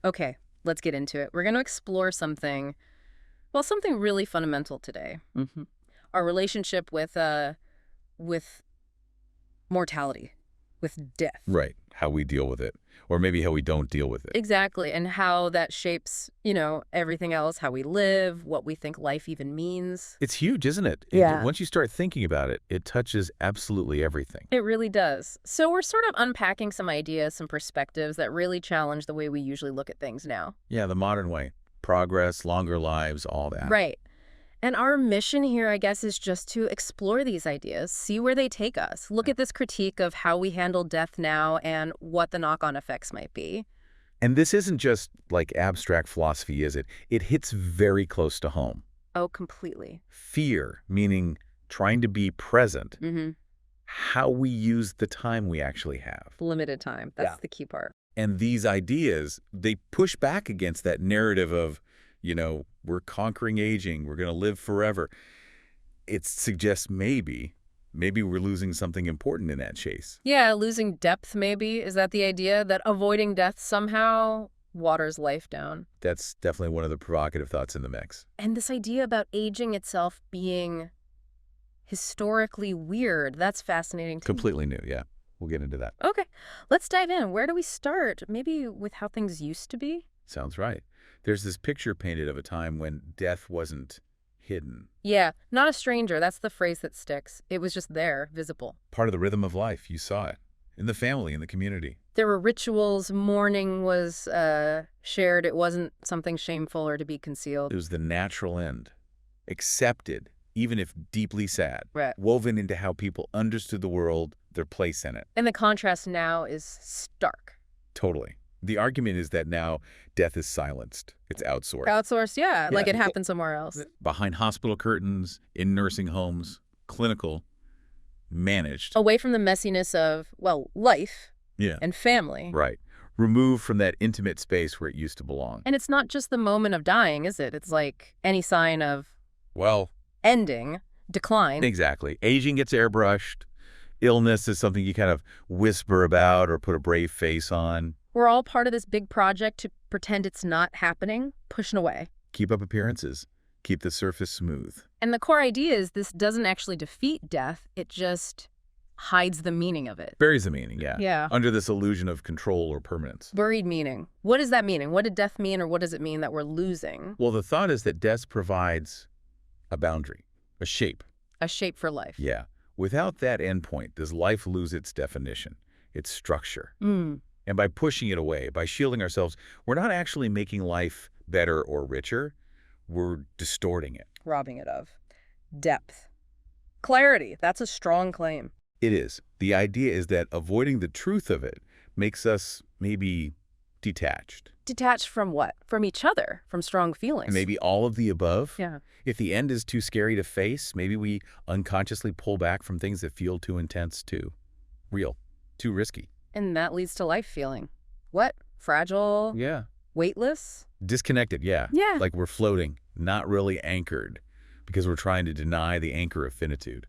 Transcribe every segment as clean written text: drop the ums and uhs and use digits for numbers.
Okay, let's get into it. We're going to explore something, well, something really fundamental today. Hmm. Our relationship with mortality, with death. Right. How we deal with it. Or maybe how we don't deal with it. Exactly, and how that shapes, everything else, how we live, what we think life even means. It's huge, isn't it? Yeah. Once you start thinking about it, it touches absolutely everything. It really does. So we're sort of unpacking some ideas, some perspectives that really challenge the way we usually look at things now. Yeah, the modern way. Progress, longer lives, all that. Right. And our mission here, I guess, is just to explore these ideas, see where they take us, look at this critique of how we handle death now and what the knock-on effects might be. And this isn't just like abstract philosophy, is it? It hits very close to home. Oh, completely. Fear, meaning trying to be present. Mm-hmm. How we use the time we actually have. Limited time. That's Yeah. the key part. And these ideas, they push back against that narrative of, we're conquering aging, we're going to live forever. It suggests maybe we're losing something important in that chase. Yeah, losing depth, maybe. Is that the idea? That avoiding death somehow waters life down? That's definitely one of the provocative thoughts in the mix. And this idea about aging itself being historically weird, that's fascinating too. Completely new, yeah. We'll get into that. Okay, let's dive in. Where do we start? Maybe with how things used to be? Sounds right. There's this picture painted of a time when death wasn't hidden. Yeah, not a stranger. That's the phrase that sticks. It was just there, visible. Part of the rhythm of life. You saw it. In the family, in the community. There were rituals. Mourning was shared. It wasn't something shameful or to be concealed. It was the natural end. Accepted, even if deeply sad. Right. Woven into how people understood the world, their place in it. And the contrast now is stark. Totally. The argument is that now death is silenced. It's outsourced. Outsourced, yeah, like Yeah. it happened somewhere else. Behind hospital curtains, in nursing homes, clinical, managed. Away from the messiness of, well, life Yeah. and family. Right. Removed from that intimate space where it used to belong. And it's not just the moment of dying, is it? It's like any sign of Well, ending, decline. exactly. Aging gets airbrushed. Illness is something you kind of whisper about or put a brave face on. We're all part of this big project to pretend it's not happening, pushing away. Keep up appearances. Keep the surface smooth. And the core idea is this doesn't actually defeat death, it just hides the meaning of it. Buries the meaning, yeah. Yeah. Under this illusion of control or permanence. Buried meaning. What does that mean? What did death mean, or what does it mean that we're losing? Well, the thought is that death provides a boundary, a shape. A shape for life. Yeah. Without that endpoint, does life lose its definition, its structure? Mm. And by pushing it away, by shielding ourselves, we're not actually making life better or richer. We're distorting it. Robbing it of depth. Clarity. That's a strong claim. It is. The idea is that avoiding the truth of it makes us maybe detached. Detached from what? From each other, from strong feelings. And maybe all of the above. Yeah. If the end is too scary to face, maybe we unconsciously pull back from things that feel too intense, too real, too risky. And that leads to life feeling what? Fragile? Yeah. Weightless? Disconnected, yeah. Yeah. Like we're floating, not really anchored, because we're trying to deny the anchor of finitude.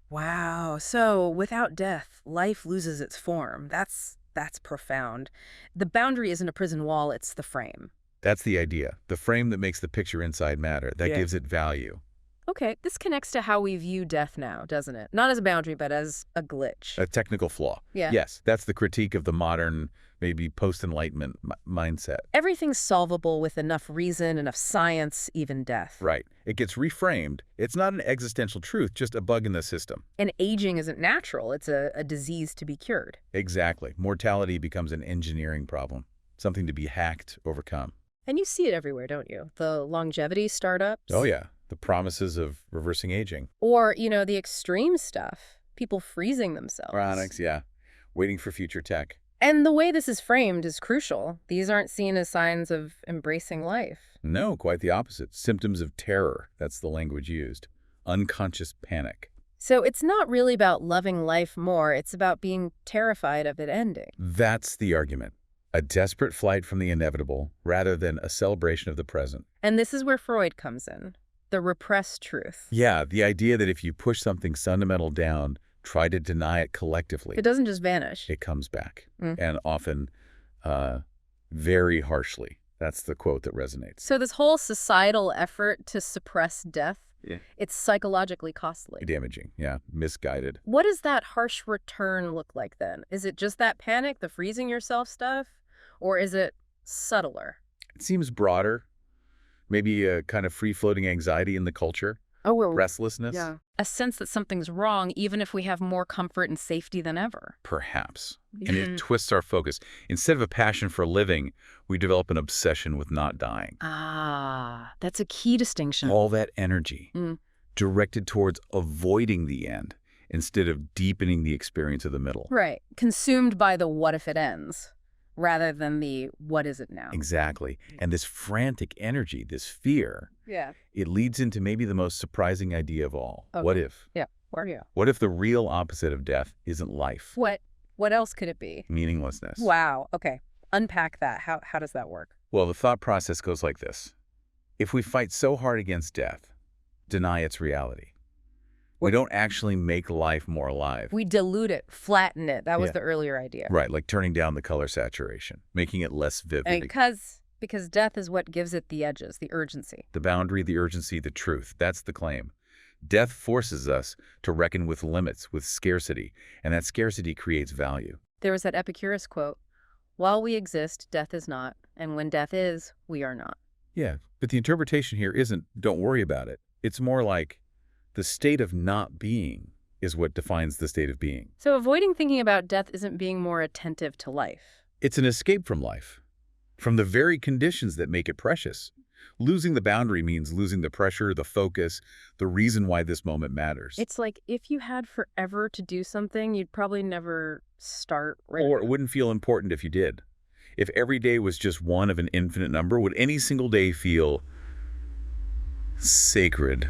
Wow. So without death, life loses its form. That's profound. The boundary isn't a prison wall, it's the frame. That's the idea. The frame that makes the picture inside matter, that Yeah. gives it value. Okay, this connects to how we view death now, doesn't it? Not as a boundary, but as a glitch. A technical flaw. Yeah. Yes, that's the critique of the modern, maybe post-enlightenment mindset. Everything's solvable with enough reason, enough science, even death. Right. It gets reframed. It's not an existential truth, just a bug in the system. And aging isn't natural. It's a disease to be cured. Exactly. Mortality becomes an engineering problem, something to be hacked, overcome. And you see it everywhere, don't you? The longevity startups. Oh, yeah. The promises of reversing aging. Or, the extreme stuff. People freezing themselves. Chronics, yeah. Waiting for future tech. And the way this is framed is crucial. These aren't seen as signs of embracing life. No, quite the opposite. Symptoms of terror. That's the language used. Unconscious panic. So it's not really about loving life more. It's about being terrified of it ending. That's the argument. A desperate flight from the inevitable rather than a celebration of the present. And this is where Freud comes in. The repressed truth. Yeah, the idea that if you push something fundamental down, try to deny it collectively, It doesn't just vanish. it comes back. Mm. And often very harshly. That's the quote that resonates. So this whole societal effort to suppress death, Yeah. it's psychologically costly. Damaging, yeah, misguided. What does that harsh return look like then? Is it just that panic, the freezing yourself stuff? Or is it subtler? It seems broader, maybe a kind of free-floating anxiety in the culture, Oh, well, restlessness, yeah. A sense that something's wrong even if we have more comfort and safety than ever. perhaps. And it twists our focus. Instead of a passion for living, we develop an obsession with not dying. Ah, that's a key distinction. All that energy Mm. directed towards avoiding the end instead of deepening the experience of the middle. Right. Consumed by the what if it ends rather than the what is it now. Exactly. And this frantic energy, this fear, Yeah. it leads into maybe the most surprising idea of all. Okay. What if? Yeah. Where are you? What if the real opposite of death isn't life? What else could it be? Meaninglessness. Wow. Okay. Unpack that. How does that work? Well, the thought process goes like this. If we fight so hard against death, deny its reality, we don't actually make life more alive. We dilute it, flatten it. That was Yeah. the earlier idea. Right, like turning down the color saturation, making it less vivid. Because death is what gives it the edges, the urgency. The boundary, the urgency, the truth. That's the claim. Death forces us to reckon with limits, with scarcity, and that scarcity creates value. There was that Epicurus quote, "While we exist, death is not, and when death is, we are not." Yeah, but the interpretation here isn't, don't worry about it. It's more like the state of not being is what defines the state of being. So avoiding thinking about death isn't being more attentive to life. It's an escape from life, from the very conditions that make it precious. Losing the boundary means losing the pressure, the focus, the reason why this moment matters. It's like if you had forever to do something, you'd probably never start. Or it wouldn't feel important if you did. If every day was just one of an infinite number, would any single day feel sacred,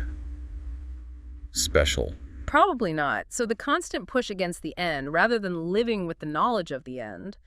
special? Probably not. So the constant push against the end, rather than living with the knowledge of the end,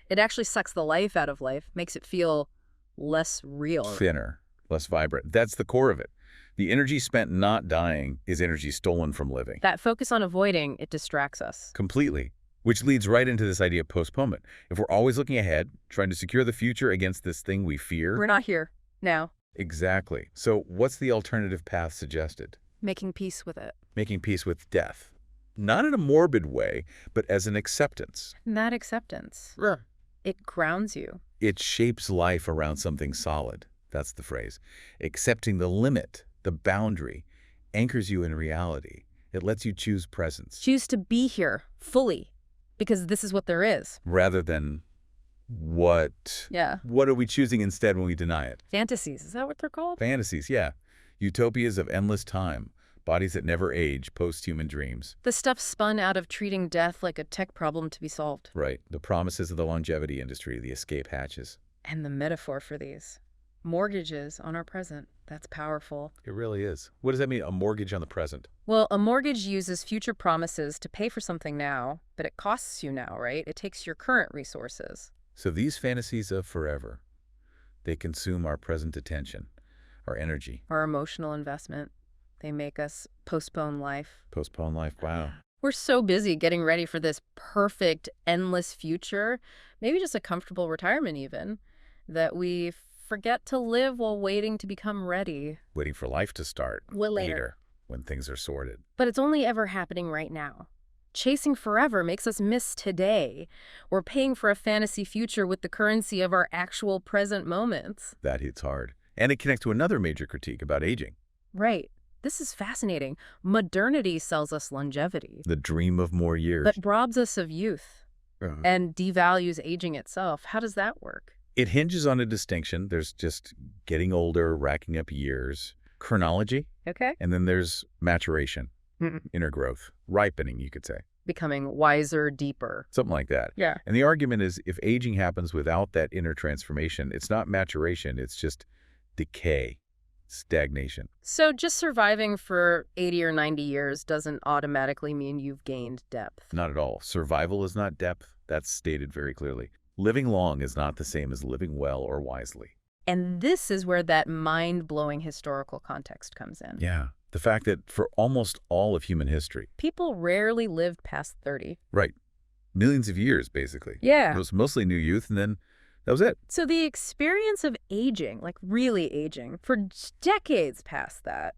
it actually sucks the life out of life, makes it feel less real. Thinner, less vibrant. That's the core of it. The energy spent not dying is energy stolen from living. That focus on avoiding, it distracts us. Completely. Which leads right into this idea of postponement. If we're always looking ahead, trying to secure the future against this thing we fear. We're not here now. Exactly. So what's the alternative path suggested? Making peace with it. Making peace with death. Not in a morbid way, but as an acceptance. And that acceptance, it grounds you. It shapes life around something solid. That's the phrase. Accepting the limit, the boundary, anchors you in reality. It lets you choose presence. Choose to be here fully, because this is what there is. Rather than what? Yeah. What are we choosing instead when we deny it? Fantasies, is that what they're called? Fantasies, yeah. Utopias of endless time. Bodies that never age, post-human dreams. The stuff spun out of treating death like a tech problem to be solved. Right. The promises of the longevity industry, the escape hatches. And the metaphor for these. Mortgages on our present. That's powerful. It really is. What does that mean, a mortgage on the present? Well, a mortgage uses future promises to pay for something now, but it costs you now, right? It takes your current resources. So these fantasies of forever, they consume our present attention, our energy. Our emotional investment. They make us postpone life. Postpone life, wow. We're so busy getting ready for this perfect, endless future, maybe just a comfortable retirement even, that we forget to live while waiting to become ready. Waiting for life to start. Later. When things are sorted. But it's only ever happening right now. Chasing forever makes us miss today. We're paying for a fantasy future with the currency of our actual present moments. That hits hard. And it connects to another major critique about aging. Right. This is fascinating. Modernity sells us longevity, The dream of more years. but robs us of youth and devalues aging itself. How does that work? It hinges on a distinction. There's just getting older, racking up years, chronology, Okay. and then there's maturation, inner growth, ripening, you could say. Becoming wiser, deeper. Something like that. Yeah. And the argument is if aging happens without that inner transformation, it's not maturation, it's just decay, stagnation. So just surviving for 80 or 90 years doesn't automatically mean you've gained depth. Not at all. Survival is not depth. That's stated very clearly. Living long is not the same as living well or wisely. And this is where that mind-blowing historical context comes in. Yeah. The fact that for almost all of human history. People rarely lived past 30. Right. Millions of years, basically. Yeah. It was mostly new youth and then That was it. So the experience of aging, like really aging, for decades past that,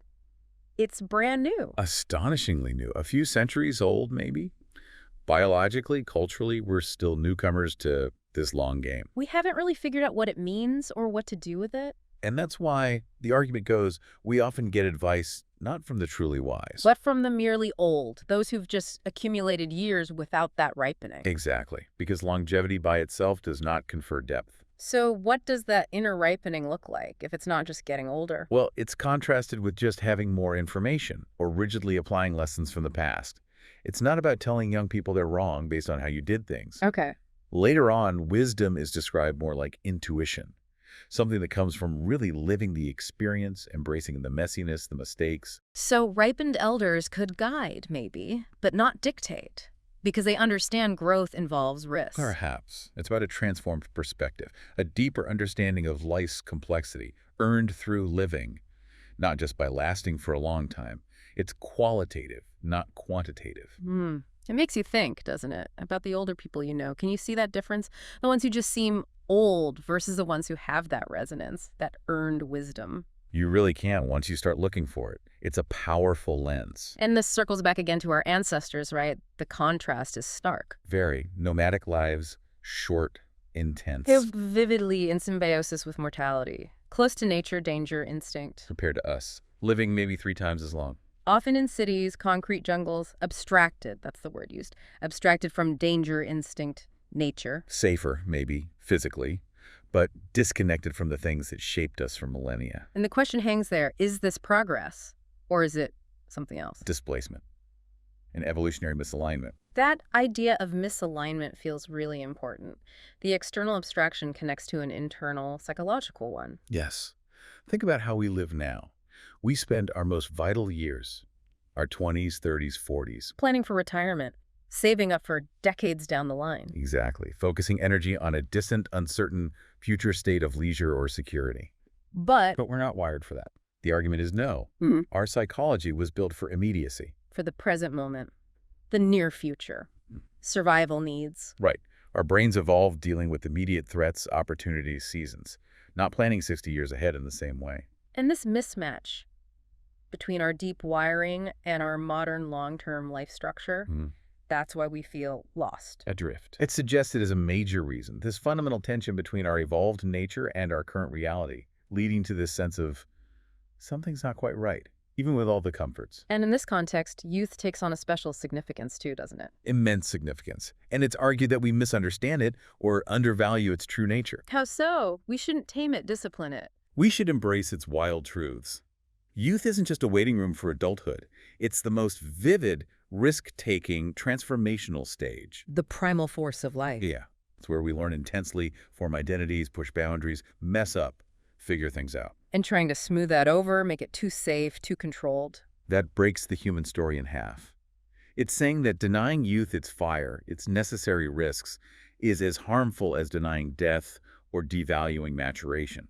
it's brand new. Astonishingly new. A few centuries old, maybe. Biologically, culturally, we're still newcomers to this long game. We haven't really figured out what it means or what to do with it. And that's why the argument goes, we often get advice not from the truly wise. But from the merely old, those who've just accumulated years without that ripening. Exactly, because longevity by itself does not confer depth. So what does that inner ripening look like if it's not just getting older? Well, it's contrasted with just having more information or rigidly applying lessons from the past. It's not about telling young people they're wrong based on how you did things. Okay. Later on, wisdom is described more like intuition, something that comes from really living the experience, embracing the messiness, the mistakes. So ripened elders could guide, maybe, but not dictate, because they understand growth involves risk. Perhaps. It's about a transformed perspective, a deeper understanding of life's complexity, earned through living, not just by lasting for a long time. It's qualitative, not quantitative. It makes you think, doesn't it, about the older people you know. Can you see that difference? The ones who just seem old versus the ones who have that resonance, that earned wisdom. You really can once you start looking for it. It's a powerful lens. And this circles back again to our ancestors, right? The contrast is stark. Very nomadic lives, short, intense. They're vividly in symbiosis with mortality, close to nature, danger, instinct. Compared to us, living maybe 3 times as long. Often in cities, concrete jungles, abstracted, that's the word used, abstracted from danger, instinct, nature. Safer, maybe, physically, but disconnected from the things that shaped us for millennia. And the question hangs there, is this progress or is it something else? Displacement and evolutionary misalignment. That idea of misalignment feels really important. The external abstraction connects to an internal psychological one. Yes. Think about how we live now. We spend our most vital years, our 20s, 30s, 40s. Planning for retirement, saving up for decades down the line. Exactly. Focusing energy on a distant, uncertain future state of leisure or security. But But we're not wired for that. The argument is no. Our psychology was built for immediacy. for the present moment, the near future, survival needs. Right. Our brains evolved dealing with immediate threats, opportunities, seasons, not planning 60 years ahead in the same way. And this mismatch between our deep wiring and our modern long-term life structure, that's why we feel lost. Adrift. It's suggested as a major reason, this fundamental tension between our evolved nature and our current reality, leading to this sense of something's not quite right, even with all the comforts. And in this context, youth takes on a special significance too, doesn't it? Immense significance. And it's argued that we misunderstand it or undervalue its true nature. How so? We shouldn't tame it, discipline it. We should embrace its wild truths. Youth isn't just a waiting room for adulthood. It's the most vivid, risk-taking, transformational stage. The primal force of life. Yeah. It's where we learn intensely, form identities, push boundaries, mess up, figure things out. And trying to smooth that over, make it too safe, too controlled. That breaks the human story in half. It's saying that denying youth its fire, its necessary risks, is as harmful as denying death or devaluing maturation.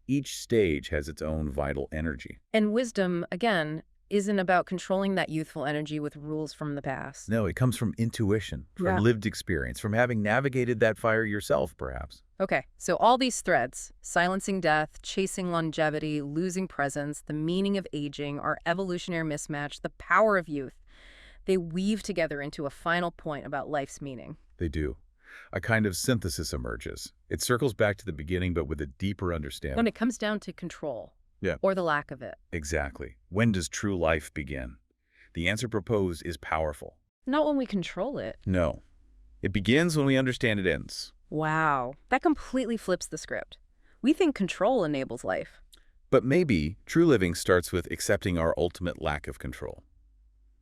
Each stage has its own vital energy. And wisdom, again, isn't about controlling that youthful energy with rules from the past. No, it comes from intuition, from lived experience, from having navigated that fire yourself, perhaps. Okay, so all these threads, silencing death, chasing longevity, losing presence, the meaning of aging, our evolutionary mismatch, the power of youth, they weave together into a final point about life's meaning. They do. A kind of synthesis emerges. It circles back to the beginning, but with a deeper understanding. When it comes down to control, or the lack of it. Exactly. When does true life begin? The answer proposed is powerful. Not when we control it. No. It begins when we understand it ends. Wow, that completely flips the script. We think control enables life. But maybe true living starts with accepting our ultimate lack of control,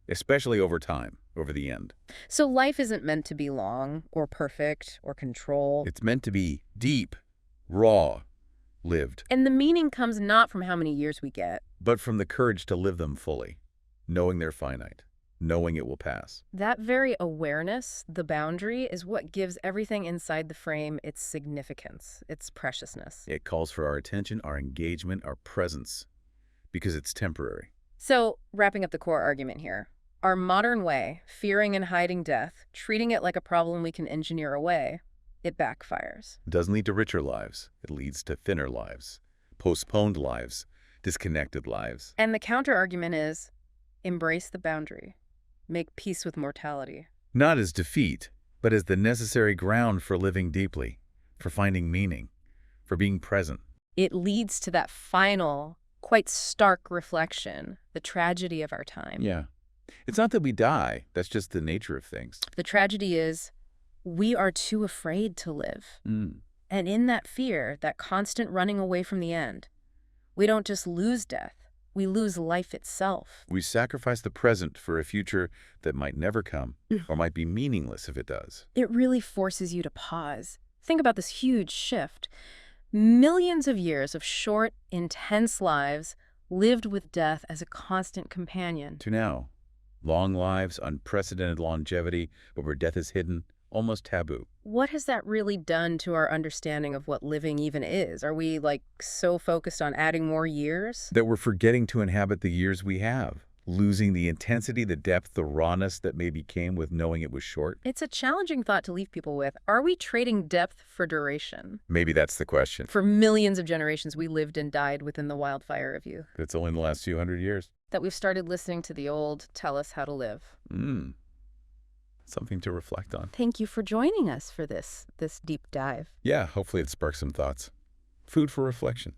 especially over time, over the end. So life isn't meant to be long or perfect or controlled. It's meant to be deep, raw, lived. And the meaning comes not from how many years we get, but from the courage to live them fully, knowing they're finite, knowing it will pass. That very awareness, the boundary, is what gives everything inside the frame its significance, its preciousness. It calls for our attention, our engagement, our presence, because it's temporary. So, wrapping up the core argument here, our modern way, fearing and hiding death, treating it like a problem we can engineer away, it backfires. It doesn't lead to richer lives. It leads to thinner lives, postponed lives, disconnected lives. And the counter-argument is, embrace the boundary. Make peace with mortality. Not as defeat, but as the necessary ground for living deeply, for finding meaning, for being present. It leads to that final, quite stark reflection, the tragedy of our time. Yeah. It's not that we die. That's just the nature of things. The tragedy is we are too afraid to live. And in that fear, that constant running away from the end, we don't just lose death, we lose life itself. We sacrifice the present for a future that might never come or might be meaningless if it does. It really forces you to pause. Think about this huge shift. Millions of years of short, intense lives lived with death as a constant companion. To now, long lives, unprecedented longevity, but where death is hidden, almost taboo. What has that really done to our understanding of what living even is? Are we, so focused on adding more years? That we're forgetting to inhabit the years we have, losing the intensity, the depth, the rawness that maybe came with knowing it was short? It's a challenging thought to leave people with. Are we trading depth for duration? Maybe that's the question. For millions of generations, we lived and died within the wildfire of youth. It's only in the last few hundred years. That we've started listening to the old tell us how to live. Something to reflect on. Thank you for joining us for this deep dive. Yeah, hopefully it sparks some thoughts. Food for reflection.